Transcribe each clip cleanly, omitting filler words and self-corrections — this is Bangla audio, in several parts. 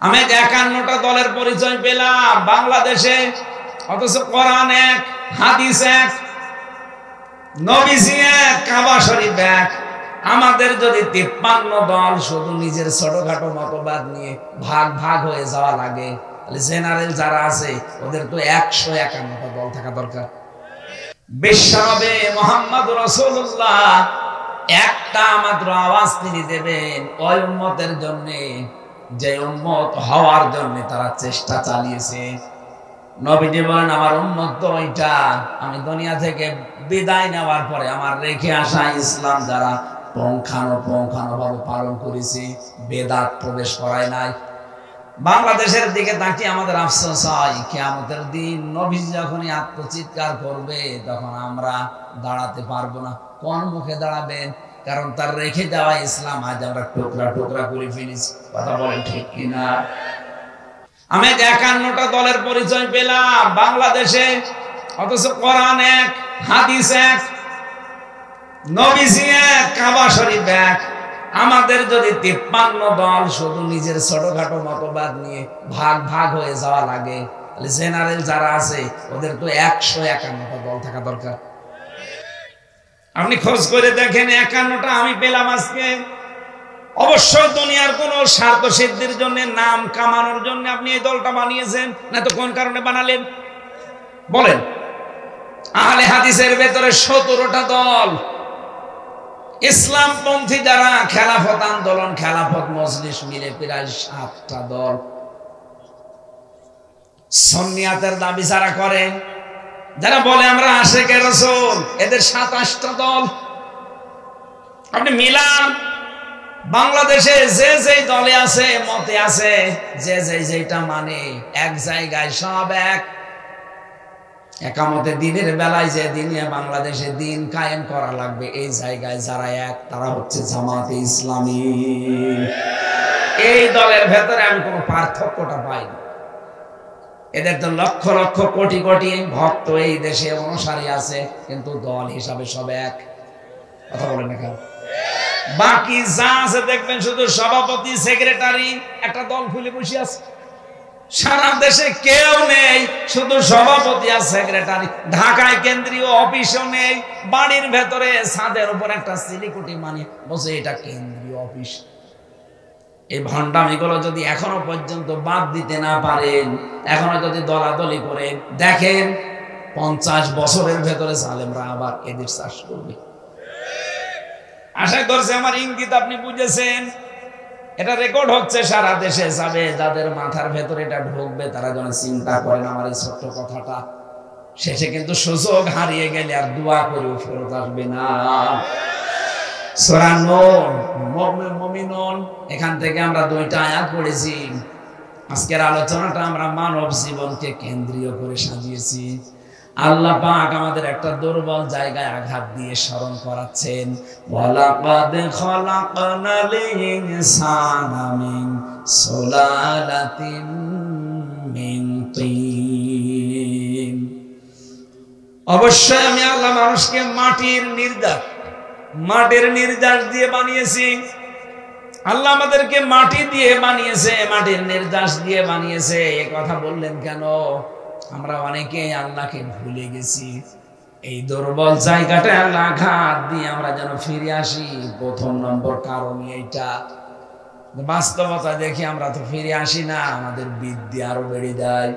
আমি 51টা দলের পরিচয় পেলাম বাংলাদেশে, অথচ কোরআন এক, হাদিস এক, নবীজি এক, কাবা শরীফ এক। আমাদের যদি 53 দল শুধু নিজের ছোটখাটো মতবাদ নিয়ে ভাগ ভাগ হয়ে যাওয়া লাগে, তাহলে জেনারেল যারা আছে ওদের তো 151টা দল থাকা দরকার। বিশ্বনবী মুহাম্মদ রাসূলুল্লাহ একটা মাত্র আওয়াজ তিনি দেবেন ওই উম্মতের জন্য, যে উম্মত হওয়ার জন্য তারা চেষ্টা চালিয়েছে। নবীজি বলেন আমার উম্মত তো ওইটা, আমি দুনিয়া থেকে বিদায় নেওয়ার পরে আমার রেখে আসা ইসলাম যারা পুঙ্খানুপুঙ্খানুভাবে পালন করেছে, বেদাত প্রবেশ করায় নাই। বাংলাদেশের দিকে তাকিয়ে আমাদের আফসোস হয়, কিয়ামতের দিন নবীজি যখনই আত্মচিৎকার করবে তখন আমরা দাঁড়াতে পারবো না। কোন মুখে দাঁড়াবেন? কারণ তার রেখে দেওয়া ইসলাম আজ আমরা টুকরা টুকরা করে ফেলেছি। কথা বলেন ঠিক কিনা? আমি 51টা দলের পরিচয় পেলাম বাংলাদেশে, অথচ কোরআন এক, হাদিস এক, নবীজি এক, কাবা শরীফ এক। আমাদের যদি 53 দল শুধু নিজের ছোটখাটো মতবাদ নিয়ে ভাগ ভাগ হয়ে যাওয়া লাগে, তাহলে জেনারেল যারা আছে ওদের তো 151টা দল থাকা দরকার। আপনি খোঁজ করে দেখেন 51টা আমি পেলাম আজকে। অবশ্যই দুনিয়ার কোন স্বার্থ সিদ্ধির জন্য, নাম কামানোর জন্য আপনি এই দলটা বানিয়েছেন, না তো কোন কারণে বানালেন বলেন? আহলে হাদিসের ভেতরে 17টা দল, ইসলামপন্থী যারা খেলাফত আন্দোলন, খেলাফত মজলিস মিলে প্রায় 7টা দল। সুন্নিয়াতের দাবি যারা করে, যারা বলে আমরা আশিকে রাসূল, এদের 27টা দল। আপনি মিলান, বাংলাদেশে যে যেই দলে আছে, মতে আছে, যে যেটা মানে, এক জায়গায় সব এক। একামতে দিনের বেলায় যে দিনে বাংলাদেশে দিন কায়েম করা লাগবে, এই জায়গায় যারা এক তারা হচ্ছে জামাতে ইসলামী। এই দলের ভেতরে আমি কোনো পার্থক্যটা পাই না। এদের তো লক্ষ লক্ষ কোটি কোটি ভক্ত এই দেশে অনুসারী আছে, কিন্তু দল হিসাবে সব এক। কথা বলেন না কেন? বাকি যা আছে দেখবেন শুধু সভাপতি, সেক্রেটারি, একটা দল খুলে বসে আছে। সারা দেশে কেউ নেই, শুধু সভাপতি আর সেক্রেটারি। ঢাকায় কেন্দ্রীয় অফিসও নেই, বাড়ির ভেতরে ছাদের উপর একটা সিলিকুটি মানে বসে, এটা কেন্দ্রীয় অফিস। এই ভণ্ডামিগুলো যদি এখনো পর্যন্ত বাদ দিতে না পারেন, এখনো যদি দলাদলি করে দেখেন, 50 বছরের ভেতরে সালেমরা আবার এদের চাষ করবে। আশা করছি আমার ইঙ্গিত আপনি বুঝেছেন। এটা রেকর্ড হচ্ছে, সারা দেশে যাবে। যাদের মাথার ভেতরে এটা ঢুকবে তারা যেন চিন্তা করেন আমার এই ছোট্ট কথাটা। শেষে কিন্তু সুযোগ হারিয়ে গেলে আর দোয়া করেও ফেরত আসবে না। সূরা নূর, মুমিনুন, এখান থেকে আমরা 2টা আয়াত পড়েছি। আজকের আলোচনাটা আমরা মানব জীবনকে কেন্দ্রীয় করে সাজিয়েছি। আল্লাহ পাক আমাদের একটা দুর্বল জায়গায় আঘাত দিয়ে স্মরণ করাচ্ছেন, ওয়ালাকাদ খালাকনাল ইনসানা মিন সুলালাতিন মিন তিন। অবশ্যই আমি আল্লাহ মানুষকে মাটির নির্যাস দিয়ে বানিয়েছি। আল্লাহ আমাদেরকে মাটি দিয়ে বানিয়েছে, মাটির নির্যাস দিয়ে বানিয়েছে। এই কথা বললেন কেন? আমরা অনেকে আল্লাহকে ভুলে গেছি। এই দুর্বল জায়গাটা আল্লাহ আঘাত দিয়ে আমরা যেন ফিরে আসি, প্রথম নম্বর কারণ এইটা। বাস্তবতা দেখি আমরা তো ফিরে আসি না, আমাদের বিদ্যা আরো বেড়ে যায়।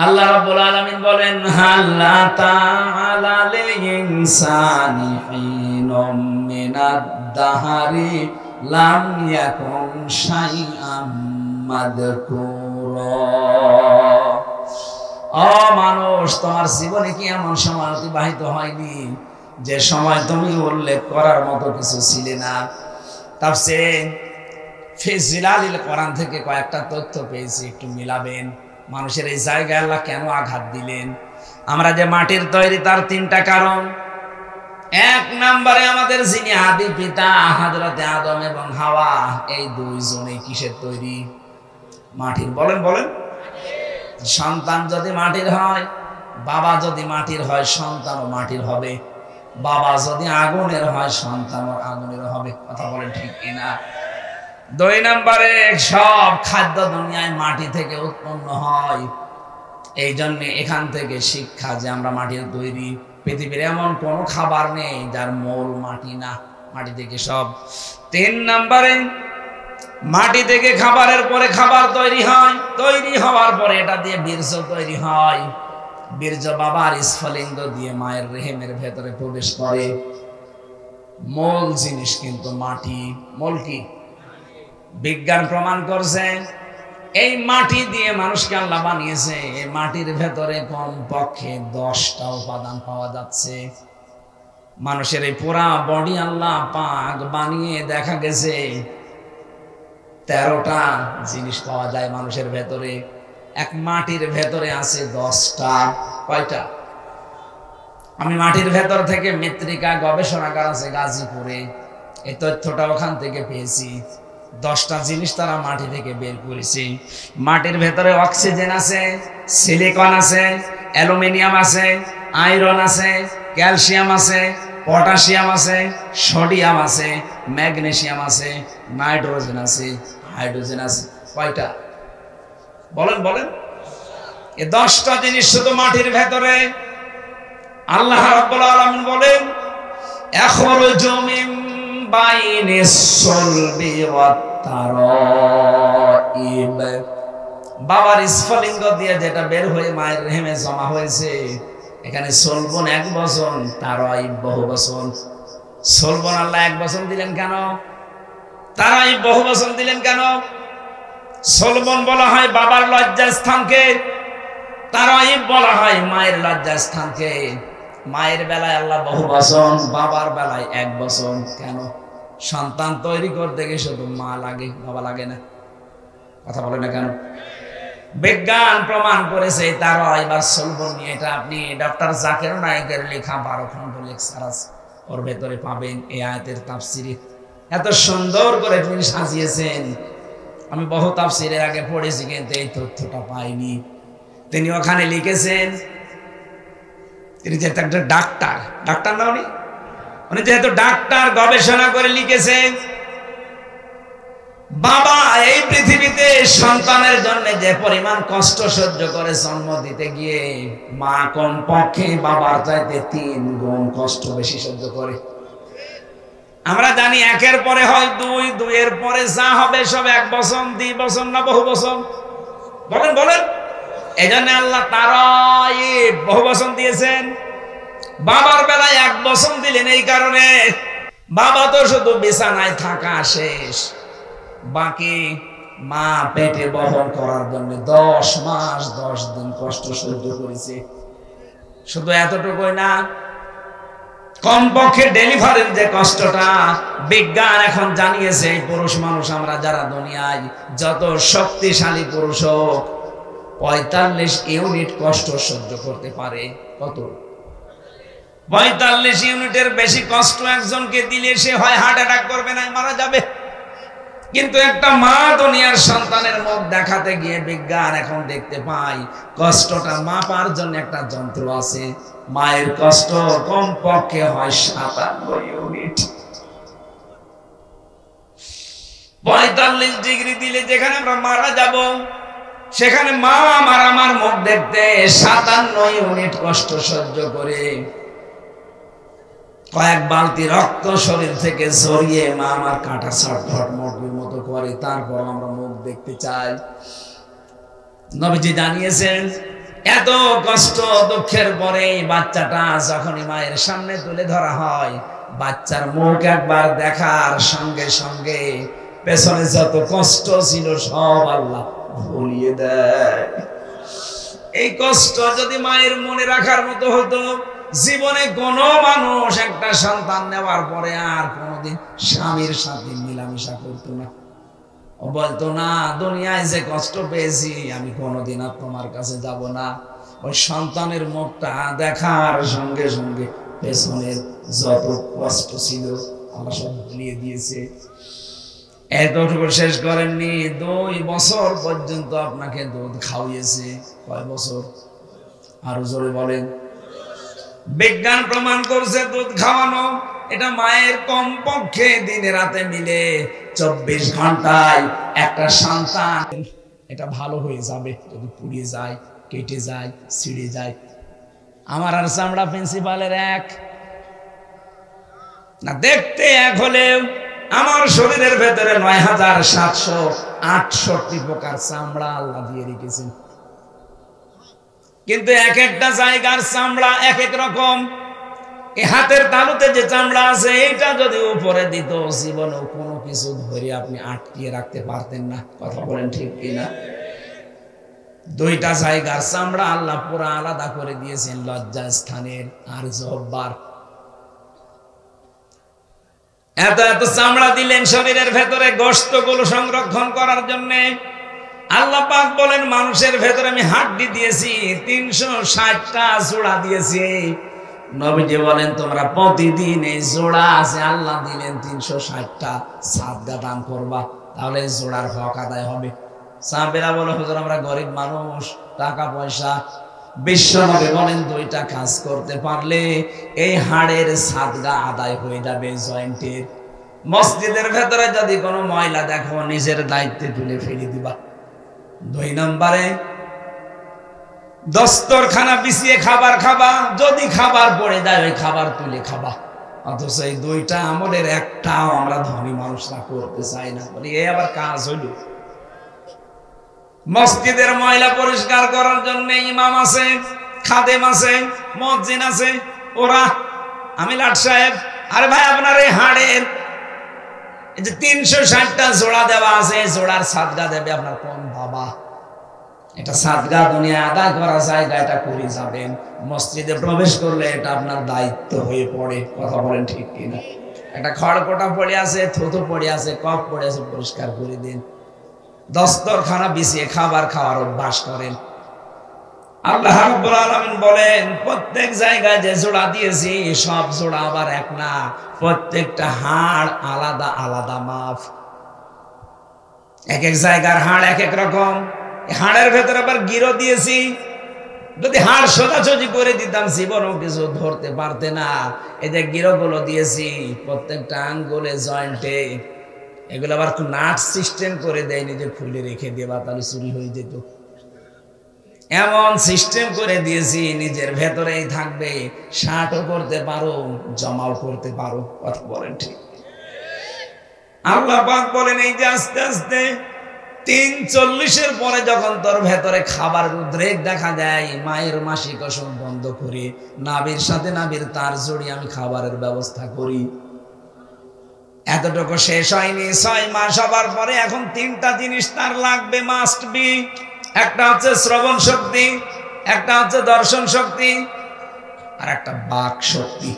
আল্লাহ রাব্বুল আলামিন বলেন, হাল্লা তাআলা লিল ইনসানি হিনুম মিনাদ দাহরি লাম ইয়াকুন শাইআম মাযকুরা। ও মানুষ, তোমার জীবনে কি এমন সময় অতিবাহিত হয়নি যে সময় তুমি উল্লেখ করার মতো কিছু ছিলে না? তাফসীরে ফি জিলালিল কোরআন থেকে কয়েকটা তথ্য পেয়েছি, একটু মিলাবেন। মানুষের এই জায়গায় আল্লাহ কেন আঘাত দিলেন? আমরা যে মাটির তৈরি, তার 3টা কারণ। 1 নম্বরে আমাদের যিনি আদি পিতা হযরতে আদম এবং হাওয়া, এই 2 জনেই কিসের তৈরি? মাটির। বলেন বলেন। সন্তান যদি মাটির হয়, বাবা যদি মাটির হয়, সন্তানও মাটির হবে। বাবা যদি আগুনের হয়, সন্তানও আগুনের হবে। কথা বলেন ঠিক কিনা? দুই নম্বরে সব খাদ্য দুনিয়ায় মাটি থেকে উৎপন্ন হয়। এই জন্য এখান থেকে শিক্ষা যে আমরা মাটির তৈরি। পৃথিবীর এমন কোনো খাবার নেই যার মূল মাটি না, মাটি থেকে সব। তিন নম্বরে মাটি থেকে খাবারের পরে খাবার তৈরি হয়, তৈরি হওয়ার পরে এটা দিয়ে বীর্য তৈরি হয়। বীর্য বাবার স্ফলিঙ্গ দিয়ে মায়ের রেহেমের ভেতরে প্রবেশ করে। মূল জিনিস কিন্তু মাটি। মূল কি? বিজ্ঞান প্রমাণ করছে এই মাটি দিয়ে মানুষকে আল্লাহ বানিয়েছে। এই মাটির ভেতরে কমপক্ষে 10টা উপাদান পাওয়া যাচ্ছে। মানুষের এই পুরা বডি আল্লাহ পাক বানিয়ে দেখা গেছে 13টা জিনিস পাওয়া যায় মানুষের ভেতরে। এক মাটির ভেতরে আছে 10টা। কয়টা? আমি মাটির ভেতর থেকে মৃত্তিকা গবেষণাগার আছে গাজীপুরে, এই তথ্যটা ওখান থেকে পেয়েছি। 10টা জিনিস তারা মাটি থেকে বের করেছে। মাটির ভেতরে অক্সিজেন আছে, সিলিকন আছে, অ্যালুমিনিয়াম আছে, আয়রন আছে, ক্যালসিয়াম আছে, পটাশিয়াম আছে, সোডিয়াম আছে, ম্যাগনেসিয়াম আছে, নাইট্রোজেন আছে, হাইড্রোজেন আছে। কয়টা? বলেন বলেন। এই 10টা জিনিস শুধু মাটির ভেতরে। আল্লাহ রাব্বুল আলামিন বলেন, আখরুজু মিন বাইনিস সুলবি ওয়াত তারাইব। বাবার স্ফলিঙ্গ দিয়ে যেটা বের হয়ে মায়ের রেহেমে জমা হয়েছে, এখানে সলবন 1 বছর, তারাইব বহু বছর। সলবন আল্লাহ 1 বছর দিলেন কেন? তারাইব বহু বছর দিলেন কেন? সলবন বলা হয় বাবার লজ্জাস্থানকে, তারাইব বলা হয় মায়ের লজ্জাস্থানকে। মায়ের বেলায় আল্লাহ বহু বছর, বাবার বেলায় 1 বছর। কেন? সন্তান তৈরি করতে গিয়ে শুধু মা লাগে, বাবা লাগে না। কথা বলে না কেন? বিজ্ঞান প্রমাণ করেছে তারাইব আর সলবন নিয়ে। এটা আপনি ডক্টর জাকির নায়েকের লেখা 12 খণ্ড লেকচার আছে, ওর ভেতরে পাবেন। এই আয়াতের তাফসিরে এত সুন্দর করে তিনি সাজিয়েছেন। আমি বহু তাফসিরের আগে পড়েছি কিন্তু এই তথ্যটা পাইনি। তিনি ওখানে লিখেছেন, তিনি যেহেতু একটা ডাক্তার না, উনি যেহেতু ডাক্তার, গবেষণা করে লিখেছেন বাবা এই পৃথিবীতে সন্তানের জন্য যে পরিমাণ কষ্ট সহ্য করে জন্ম দিতে গিয়ে, মা কমপক্ষে বাবার চাইতে 3 গুণ কষ্ট বেশি সহ্য করে। আমরা জানি 1-এর পরে হয় 2, 2-এর পরে যা হবে সব 1 বছর, 2 বছর না বহু বছর। বলেন বলেন। এই জন্য আল্লাহ তারাইব বহু বছর দিয়েছেন। বাবার বেলায় 1 বছর দিলেন এই কারণে বাবা তো শুধু বিছানায় থাকা শেষ, বাকি মা পেটে বহন করার জন্য 10 মাস 10 দিন কষ্ট সহ্য করেছে। শুধু এতটুকুই না, কমপক্ষে ডেলিভারির যে কষ্টটা, বিজ্ঞান এখন জানিয়েছে পুরুষ মানুষ আমরা যারা দুনিয়ায় যত শক্তিশালী পুরুষ হোক 45 ইউনিট কষ্ট সহ্য করতে পারে। কত? 45 ইউনিটের বেশি কষ্ট একজনকে দিলে সে হয় হার্ট অ্যাটাক করবে, না মারা যাবে। কিন্তু একটা মা দুনিয়ার সন্তানের মুখ দেখাতে গিয়ে বিজ্ঞান এখন দেখতে পাই কষ্টটা মাপার জন্য একটা যন্ত্র আছে। মায়ের কষ্ট কমপক্ষে হয় 57 ইউনিট। 45 ডিগ্রি দিলে যেখানে আমরা মারা যাব, সেখানে মা আমার মুখ দেখতে 57 ইউনিট কষ্ট সহ্য করে কয়েক বালতি রক্ত শরীর থেকে ঝরিয়ে মা আমার কাঁটা ছটফট মুরগির মতো করে, তারপর আমরা মুখ দেখতে চাই। নবীজি জানিয়েছেন এত কষ্ট দুঃখের পরে বাচ্চাটা যখনই মায়ের সামনে তুলে ধরা হয়, বাচ্চার মুখ একবার দেখার সঙ্গে সঙ্গে পেছনে যত কষ্ট ছিল সব আল্লাহ ভুলিয়ে দেয়। এই কষ্ট যদি মায়ের মনে রাখার মতো হতো, জীবনে কোন মানুষ একটা সন্তান নেওয়ার পরে আর কোনোদিন স্বামীর সাথে মিলামিশা করতো না। ও বলতো না, দুনিয়ায় যে কষ্ট পেয়েছি আমি কোনোদিন আর তোমার কাছে যাব না। ওই সন্তানের মুখটা দেখার সঙ্গে সঙ্গে পেছনের যত কষ্ট ছিল আল্লাহ সব ভুলিয়ে দিয়েছে। এতটুকু শেষ করেননি, 2 বছর পর্যন্ত আপনাকে দুধ খাওয়িয়েছে। কয় বছর? আরো জোরে বলেন। বিজ্ঞান প্রমাণ করছে দুধ খাওয়ানো এটা মায়ের কমপক্ষে দিনে রাতে মিলে 24 ঘন্টায় একটা সন্তান এটা ভালো হয়ে যাবে। যদি পুড়িয়ে যায়, কেটে যায়, ছিঁড়ে যায়। আমার আর চামড়া প্রিন্সিপালের এক না, দেখতে এক হলেও আমার শরীরের ভেতরে ৯৭৬৮ প্রকার চামড়া আল্লাহ দিয়ে রেখেছেন। কিন্তু এক একটা জায়গার চামড়া এক এক রকম। এই হাতের তালুতে যে চামড়া আছে এইটা যদি উপরে দিত, জীবনেও কোনো কিছু ধরে আপনি আটকিয়ে রাখতে পারতেন না। কথা বলেন ঠিক কিনা? দুইটা জায়গার চামড়া আল্লাহ পুরা আলাদা করে দিয়েছেন, লজ্জা স্থানের আর জহ্বার। এত এত চামড়া দিলেন শরীরের ভেতরে গোশতগুলো সংরক্ষণ করার জন্য। আল্লাহ পাক বলেন মানুষের ভেতরে আমি হাড্ডি দিয়েছি 360টা জোড়া দিয়েছি। নবীজি বলেন তোমরা প্রতিদিন এই জোড়া আছে আল্লাহ দিলেন 360টা সাদগা দান করবা, তাহলে জোড়ার হক আদায় হবে। সাহাবেরা বলে হুজুর আমরা গরিব মানুষ, টাকা পয়সা। বিশ্বনবী বলেন দুইটা কাজ করতে পারলে এই হাড়ের সাদগা আদায় হয়ে যাবে জয়েন্টের। মসজিদের ভেতরে যদি কোনো ময়লা দেখো নিজের দায়িত্বে তুলে ফেলে দিবা। 2 নম্বরে দস্তরখানা বিছিয়ে খাবার খাবা, যদি খাবার পড়ে যায় ওই খাবার তুলে খাবা। অথচ এই দুইটা আমলের একটাও আমরা ধনী মানুষরা করতে চাই না। বলি এই আবার কাজ হইল? মসজিদের ময়লা পরিষ্কার করার জন্য ইমাম আছে, খাদেম আছে, মুয়াজ্জিন আছে, ওরা আমি লাট সাহেব, আরে ভাই আপনার এই হাড়ের এই যে 360টা জোড়া দেওয়া আছে, জোড়ার সাদগা দেবে আপনার কোন বাবা? এটা সাদগা দুনিয়া আদায় করা জায়গা, এটা করে যাবেন। মসজিদে প্রবেশ করলে এটা আপনার দায়িত্ব হয়ে পড়ে। কথা বলেন ঠিক কিনা? একটা খড়কোটা পড়ে আছে, থুতু পড়ে আছে, কপ পড়ে আছে, পরিষ্কার করে দিন। দস্তরখানা বিছিয়ে খাবার খাওয়ার অভ্যাস করেন। আল্লাহ রাব্বুল আলামিন বলেন প্রত্যেক জায়গায় যে জোড়া দিয়েছি সব জোড়া আবার এক না, প্রত্যেকটা হাড় আলাদা আলাদা মাপ। এক এক জায়গার হাড় এক এক রকম। হাড়ের ভেতরে আবার গিরো দিয়েছি। যদি হাড় সোজাসুজি করে দিতাম জীবনও কিছু ধরতে পারতে না। এই যে গিরোগুলো দিয়েছি প্রত্যেকটা আঙ্গুলে, জয়েন্টে, এগুলো আবার নাট সিস্টেম করে দেয়নি যে খুলে রেখে দেবা, তাহলে চুরি হয়ে যেত। এমন সিস্টেম করে দিয়েছি নিজের ভেতরেই থাকবে, শার্টও করতে পারো, জমাও করতে পারো। কথা বলেন ঠিক? আল্লাহ পাক বলেন এই যে আস্তে আস্তে 3:40-এর পরে যখন তোর ভেতরে খাবার উদ্রেক দেখা দেয়, মায়ের মাসিক অসুখ বন্ধ করে নাভির সাথে নাভির তার জড়িয়ে আমি খাবারের ব্যবস্থা করি। এতটুকু শেষ হয়নি, 6 মাস হবার পরে এখন 3টা জিনিস তার লাগবে, মাস্ট বি। একটা হচ্ছে শ্রবণ শক্তি, একটা হচ্ছে দর্শন শক্তি, আর একটা বাক শক্তি।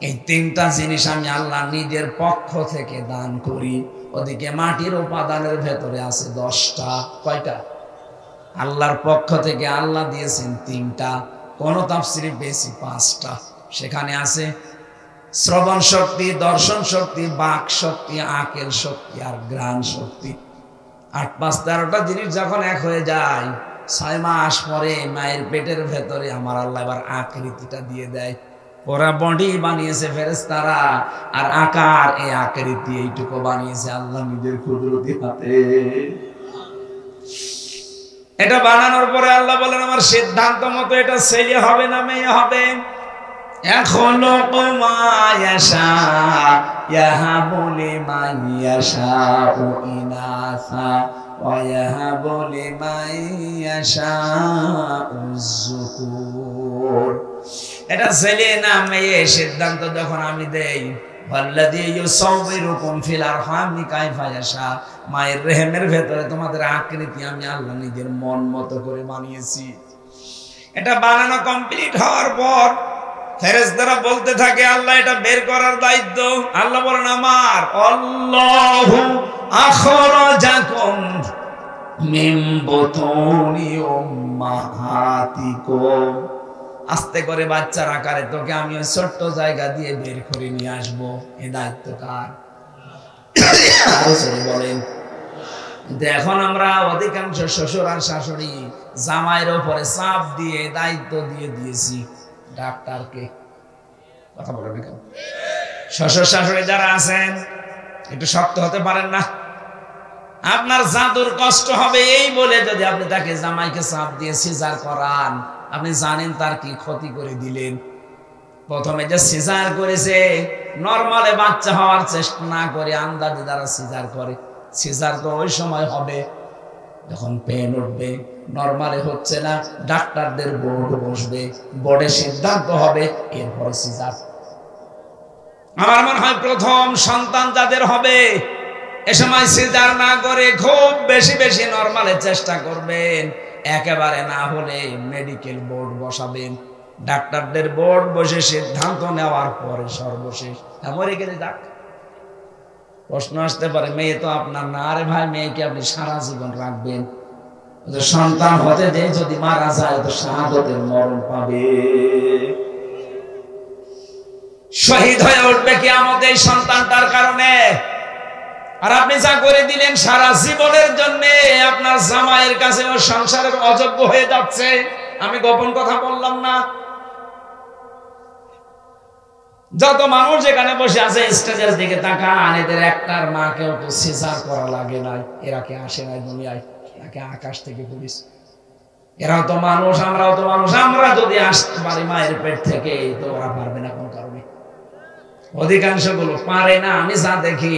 এই 3টা জিনিস আমি আল্লাহ নিজের পক্ষ থেকে দান করি। ওদিকে মাটির উপাদানের ভেতরে আছে 10টা। কয়টা? আল্লাহর পক্ষ থেকে আল্লাহ দিয়েছেন 3টা, কোন তাফসিরে বেশি 5টা। সেখানে আছে শ্রবণ শক্তি, দর্শন শক্তি, বাক শক্তি, আকেল শক্তি আর ঘ্রাণ শক্তি। 8, 5, 13টা জিনিস যখন এক হয়ে যায়, 6 মাস পরে মায়ের পেটের ভেতরে আমার আল্লাহ এবার আকৃতিটা দিয়ে দেয়। ওরা বডি বানিয়েছে ফেরেশতারা, আর আকার এই আকৃতি এইটুকু বানিয়েছে আল্লাহ নিজের কুদরতি হাতে। এটা বানানোর পরে আল্লাহ বলেন আমার সিদ্ধান্ত মতো এটা ছেলে হবে না মেয়ে হবে। এখনো মায়াশা ইয়াহাবু লিমান ইয়াশাউ ইনাসা ওয়া ইয়াহাবু লিমান ইয়াশাউ যুকুর। এটা ছেলে না মেয়ে সিদ্ধান্ত যখন আমি দেই, ওয়াল্লাযী ইউসাউবিরুকুম ফিল আরহামি কাইফা ইয়াশা, মায়ের রেহেমের ভেতরে তোমাদের আকৃতি আমি আল্লাহ নিজের মন মতো করে বানিয়েছি। এটা বানানো কমপ্লিট হওয়ার পর ফেরেশতারা বলতে থাকে আল্লাহ এটা বের করার দায়িত্ব। আল্লাহ বলেন আমার আল্লাহু আখরাজাকুম মিন বুতুনি উম্মাহাতিকুম। আস্তে করে বাচ্চার আকারে তোকে আমি ওই ছোট্ট জায়গা দিয়ে বের করে নিয়ে আসবো। এই দায়িত্ব কার? বলেন। কিন্তু এখন আমরা অধিকাংশ শ্বশুর আর শাশুড়ি জামাইয়ের উপরে চাপ দিয়ে দায়িত্ব দিয়ে দিয়েছি ডাক্তারকে। কথা বলেন কেন? শ্বশুর শাশুড়ি যারা আছেন একটু শক্ত হতে পারেন না? আপনার জাদুর কষ্ট হবে এই বলে যদি আপনি তাকে জামাইকে চাপ দিয়ে সিজার করান, আপনি জানেন তার কি ক্ষতি করে দিলেন। প্রথমে যে সিজার করেছে, নরমালে বাচ্চা হওয়ার চেষ্টা না করে আন্দাজে যারা সিজার করে, সিজার তো ওই সময় হবে যখন পেন উঠবে, নরমালে হচ্ছে না, ডাক্তারদের বোর্ড বসবে, বোর্ডে সিদ্ধান্ত হবে, এরপরে সিজার। আমার মনে হয় প্রথম সন্তান যাদের হবে এ সময় সিজার না করে খুব বেশি বেশি নরমালে চেষ্টা করবেন, একেবারে না হলে মেডিকেল বোর্ড বসাবেন, ডাক্তারদের বোর্ড বসে সিদ্ধান্ত নেওয়ার পরে সর্বশেষ মরে গেলে যাক। প্রশ্ন আসতে পারে, মেয়ে তো আপনার না। আরে ভাই, মেয়েকে আপনি সারা জীবন রাখবেন, সন্তান হতে যে যদি মারা যায় তো শাহাদাতের মরণ পাবে, শহীদ হয়ে উঠবে কিয়ামতে এই সন্তানটার কারণে। আর আপনি যা করে দিলেন সারা জীবনের জন্য আপনার জামাইয়ের কাছে ও সংসারের অযোগ্য হয়ে যাচ্ছে। আমি গোপন কথা বললাম না। যত মানুষ এখানে বসে আছে স্টেজের দিকে তাকান, এদের একটার মাকেও তো সিজার করা লাগে নাই, এরা কে আসে নাই দুনিয়ায়, একে আকাশ থেকে পড়িস। এরাও তো মানুষ, আমরাও তো মানুষ, আমরা যদি আসতে পারি মায়ের পেট থেকে তো ওরা পারবে না কোন কারণে। অধিকাংশ গুলো পারে না, আমি যা দেখি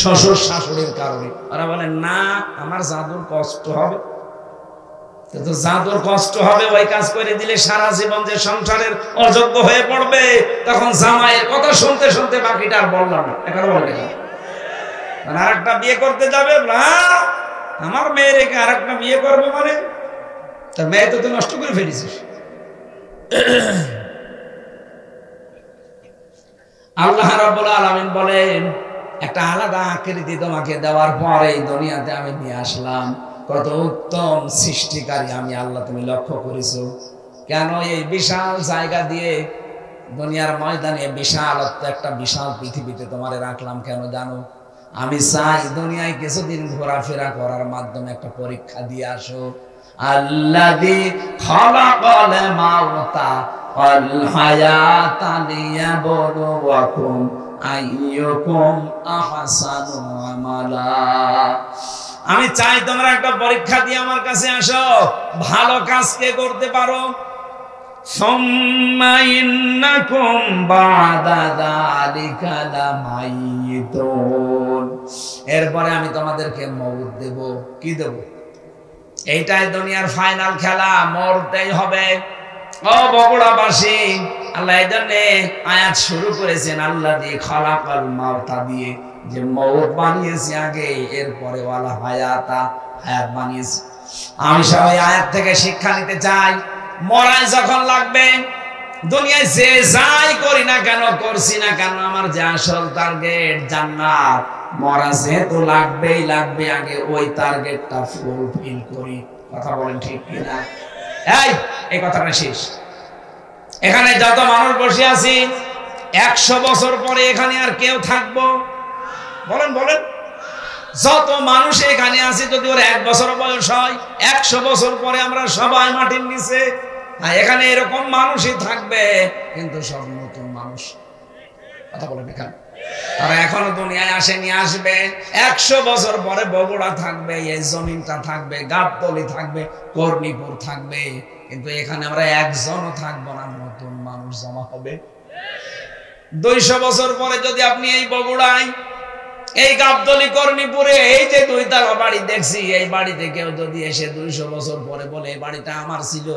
শ্বশুর শাশুড়ির কারণে। ওরা বলে না আমার জাদুর কষ্ট হবে, তো জাদুর কষ্ট হবে ওই কাজ করে দিলে সারা জীবন যে সংসারের অযোগ্য হয়ে পড়বে, তখন জামাইয়ের কথা শুনতে শুনতে বাকিটা আর বললাম না, এখন বলে আর একটা বিয়ে করতে যাবে, না আমার মেয়ে রেখে আর একটা বিয়ে করবে মানে তার মেয়ে তো তুই নষ্ট করে ফেলেছিস। আল্লাহ রাব্বুল আলামিন বলেন, একটা আলাদা আকৃতি তোমাকে দেওয়ার পরে এই দুনিয়াতে আমি নিয়ে আসলাম, কত উত্তম সৃষ্টিকারী আমি আল্লাহ তুমি লক্ষ্য করেছো? কেন এই বিশাল জায়গা দিয়ে দুনিয়ার ময়দানে বিশালত্ব একটা বিশাল পৃথিবীতে তোমারে রাখলাম কেন জানো? আমি চাই দুনিয়ায় কিছুদিন ঘোরাফেরা করার মাধ্যমে একটা পরীক্ষা দিয়ে আসো। আল্লাযী খালাকাল মাউতা ওয়াল হায়াতা লিয়াবলুয়াকুম আইয়ুকুম আহসানু আমালা। আমি চাই তোমরা একটা পরীক্ষা দিয়ে আমার কাছে আসো, ভালো কাজ কে করতে পারো। সুম্মা ইন্নাকুম বা'দা যালিকা লামাইয়িতুন, এরপরে আমি তোমাদেরকে মওত দেব। কি দেব? এইটাই দুনিয়ার ফাইনাল খেলা, মরতেই হবে। ও বগুড়াবাসী, আল্লাহ এই জন্য আয়াত শুরু করেছেন আল্লাযী খালাকাল মাউতা দিয়ে, যে মওত বানিয়েছি আগে, এরপরে ওয়াল হায়াতা, হায়াত বানিয়েছি। আমি সবাই আয়াত থেকে শিক্ষা নিতে চাই, মরাই যখন লাগবে, দুনিয়ায় যে যাই করি না কেন, করছি না কেন, আমার যে আসল টার্গেট জান্নাত, মরা যেহেতু লাগবেই লাগবে, আগে ওই টার্গেটটা ফুলফিল করি। কথা বলেন ঠিক কিনা? এই কথাটা শেষ। এখানে যত মানুষ বসে আছি, 100 বছর পরে এখানে আর কেউ থাকবো? বলেন বলেন। যত মানুষ এখানে আছে, যদি ওর 1 বছর বয়স হয়, 100 বছর পরে আমরা সবাই মাটির নিচে। এখানে এরকম মানুষই থাকবে, কিন্তু সব নতুন মানুষ। কথা বলেন এখানে। আর এখনো দুনিয়ায় আসেনি, আসবে। 100 বছর পরে বগুড়া থাকবে, এই জমিনটা থাকবে, গাবতলী থাকবে, কর্ণীপুর থাকবে, কিন্তু এখানে আমরা একজনও থাকবো না, নতুন মানুষ জমা হবে। 200 বছর পরে যদি আপনি এই বগুড়ায়, এই গাবতলী, কর্ণীপুরে এই যে 2 তলা বাড়ি দেখছি, এই বাড়িতে কেউ যদি এসে 200 বছর পরে বলে এই বাড়িটা আমার ছিল,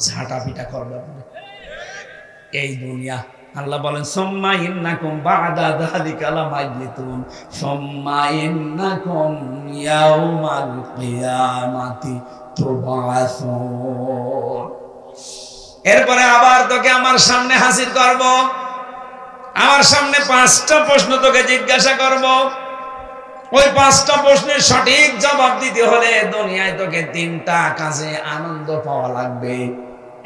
ঝাঁটা পিটা করবে আপনি। এই দুনিয়া। আল্লাহ বলেন সুম্মা ইন্নাকুম বা'দা যালিকা লামাইয়িতুন সুম্মা ইন্নাকুম ইয়াউমাল কিয়ামাতি তুবআসুন। এরপরে আবার তোকে আমার সামনে হাজির করব, আমার সামনে 5টা প্রশ্ন তোকে জিজ্ঞাসা করব। ওই 5টা প্রশ্নের সঠিক জবাব দিতে হলে দুনিয়ায় তোকে 3টা কাজে আনন্দ পাওয়া লাগবে।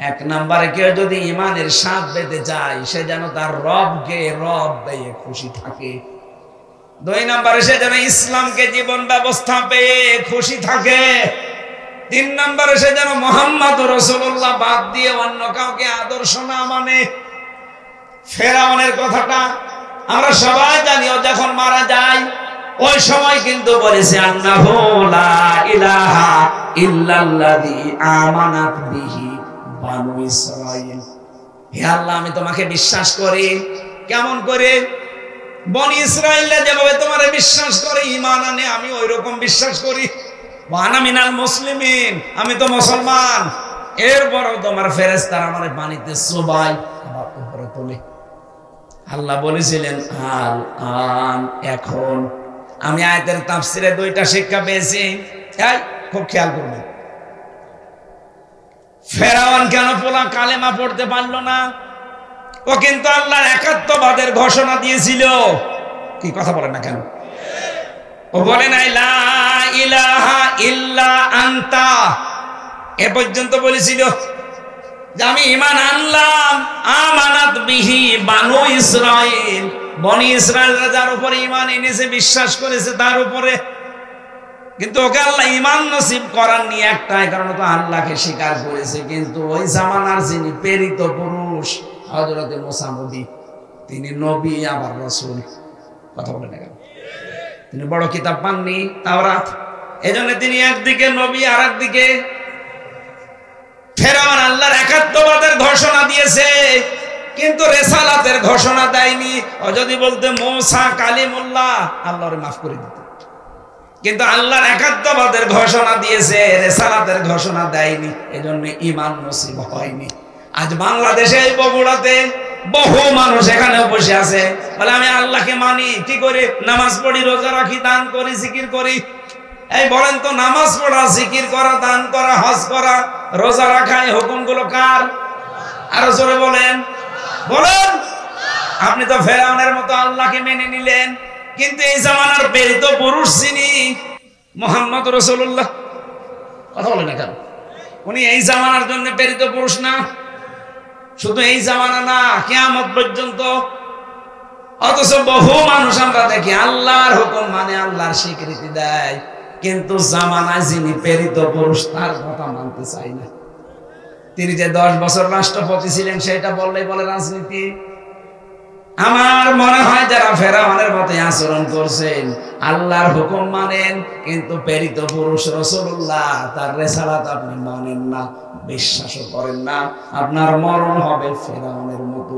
1 নম্বরে কেউ যদি ইমানের স্বাদ পেতে চায়, সে যেন তার রবকে রব পেয়ে খুশি থাকে। 2 নম্বরে সে যেন ইসলামকে জীবন ব্যবস্থা পেয়ে খুশি থাকে। 3 নম্বরে সে যেন মুহাম্মদুর রাসূলুল্লাহ বাদ দিয়ে অন্য কাউকে আদর্শ না মানে। ফেরাউনের কথাটা আমরা সবাই জানি ও যখন মারা যায় ওই সময় কিন্তু বলেছে আন্নাহু লা ইলাহা ইল্লাল্লাযী আমানাত বিহি বানু ইসরাঈল। হে আল্লাহ, আমি তোমাকে বিশ্বাস করি। কেমন করে? বনি ইসরাঈলরা যেভাবে তোমারে বিশ্বাস করে ঈমান আনে, আমি ওইরকম বিশ্বাস করি। ওয়া আনা মিনাল মুসলিমিন, আমি তো মুসলমান। এরপরও তোমার ফেরেশতারা আমারে পানিতে চুবায় আবার উপরে তোলে। আল্লাহ বলেছিলেন আল আন, এখন। আমি আয়াতের তাফসিরে দুইটা শিক্ষা পেয়েছি, খুব খেয়াল করবেন। ফেরাউন কেন পোলা কালেমা পড়তে পারলো না? ও কিন্তু আল্লাহর একাত্মবাদের ঘোষণা দিয়েছিল। কি কথা বলেন না কেন? ও বলে নাই লা ইলাহা ইল্লা আনতা, এ পর্যন্ত বলেছিল যে আমি ঈমান আনলাম। আমানাত বিহি বানু ইসরাঈল, বনি ইসরাঈলরা যার উপরে ঈমান এনেছে, বিশ্বাস করেছে তার উপরে। কিন্তু ওকে আল্লাহ ঈমান নসিব করাননি একটাই কারণ, তো আল্লাহকে স্বীকার করেছে। কিন্তু ওই জামানার যিনি প্রেরিত পুরুষ হযরতে মুসা নবী, তিনি নবী আবার রাসূল। কথা বলেন না কেন? তিনি বড় কিতাব পাননি, তাওরাত। এজন্য তিনি একদিকে নবী আর একদিকে। ফেরাউন আল্লাহর একাত্মবাদের ঘোষণা দিয়েছে কিন্তু রিসালাতের ঘোষণা দেয়নি। ও যদি বলতে মুসা কালিমুল্লাহ, আল্লাহরে মাফ করে দিত। কিন্তু আল্লাহর একাত্মবাদের ঘোষণা দিয়েছে, রিসালাতের ঘোষণা দেয়নি। এজন্য ঈমান নসিব হয়নি। আজ বাংলাদেশে এই বগুড়াতে বহু মানুষ এখানে বসে আছে, বলে আমি আল্লাহকে মানি। কি করে? নামাজ পড়ি, রোজা রাখি, দান করি, জিকির করি। এই বলেন তো, নামাজ পড়া, জিকির করা, দান করা, হজ করা, রোজা রাখা, এই হুকুমগুলো কার? আরো জোরে বলেন, বলেন। আপনি তো ফেরাউনের মতো আল্লাহকে মেনে নিলেন, কিন্তু এই জামানার প্রেরিত পুরুষ যিনি মুহাম্মদ রাসূলুল্লাহ, কথা বলেন না কেন? উনি এই জামানার জন্য প্রেরিত পুরুষ না? শুধু এই জামানা না, কিয়ামত পর্যন্ত। অথচ বহু মানুষ আমরা দেখি আল্লাহর হুকুম মানে, আল্লাহর স্বীকৃতি দেয়, কিন্তু জামানায় যিনি প্রেরিত পুরুষ তার কথা মানতে চায় না। তিনি যে 10 বছর রাষ্ট্রপতি ছিলেন সেটা বললেই বলে রাজনীতি। আমার মনে হয় যারা ফেরাউনের মতো আচরণ করছেন, আল্লাহর হুকুম মানেন কিন্তু প্রেরিত পুরুষ রাসূলুল্লাহ তার রিসালাত আপনি মানেন না, বিশ্বাসও করেন না, আপনার মরণ হবে ফেরাউনের মতো।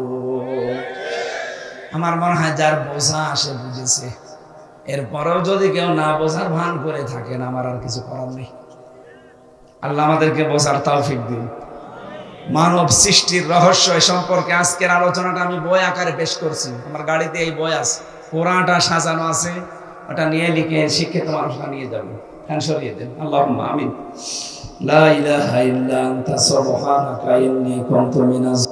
আমার মনে হয় যার বোঝা আসে বুঝেছে। এরপরেও যদি কেউ না বোঝার ভান করে থাকেন, আমার আর কিছু করার নেই। আল্লাহ আমাদেরকে বোঝার তৌফিক দিন। মানব সৃষ্টির রহস্য সম্পর্কে আজকের আলোচনাটা আমি বই আকারে পেশ করছি। আমার গাড়িতে এই বই আছে, কোরআনটা সাজানো আছে, ওটা নিয়ে লিখে শিক্ষিত মানুষরা নিয়ে যাবেন। ফ্যান সরিয়ে দেন। আল্লাহুম্মা আমিন। লা ইলাহা ইল্লা আনতা সুবহানাকা ইন্নী কুনতু মিনাজ